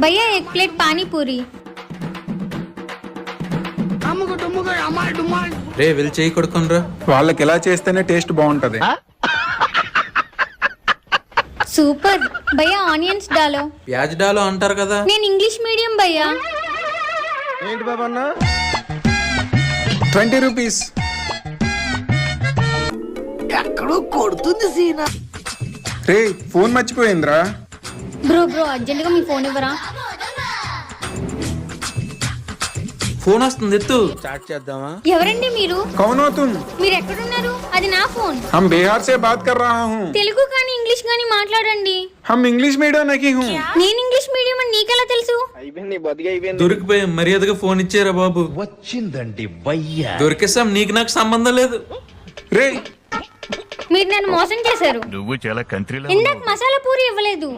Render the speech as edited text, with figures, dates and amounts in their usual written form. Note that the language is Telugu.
भैया 1 प्लेट पानी पूरी। రే వెళ్ళి చేయి కొడుకునరా. వాళ్ళకి ఎలా చేస్తేనే టేస్ట్ బాగుంటది. सूपर भैया ऑनियंस डालो। ప్యాజ్ డాలో అంటారు కదా. నేను ఇంగ్లీష్ మీడియం భయ్యా। ఏంటి బాబా అన్న 20 రూపీస్. ఎక్కడో కొడుతుంది సీనా. రే ఫోన్ మర్చిపోయిందిరా. బ్రో అర్జెంట్ గా మీ ఫోన్ ఇవ్వరా? ఫోన్ వస్తుంది ఎత్తు. స్టార్ట్ చేద్దామా? ఎవరండి మీరు? कौन हो तुम? మీరు ఎక్కడున్నారు? అది నా ఫోన్। हम बिहार से बात कर रहा हूँ। తెలుగు కానీ ఇంగ్లీష్ కానీ మాట్లాడండి। हम इंग्लिश मीडियम नहीं हूँ। నేను ఇంగ్లీష్ మీడియం అని నీకెలా తెలుసు? అయిపోయింది బతికి అయిపోయింది. దొరికిపోయి మర్యాదగా ఫోన్ ఇచ్చారా బాబు. వచ్చిందండి వయ్యా. దొరికేసాం, నీకు నాకు సంబంధం లేదు. రే మీరు నన్ను మోసం చేశారు। నువ్వు చాలా కంట్రీలో ఇందాక మసాలా పూరి ఇవ్వలేదు।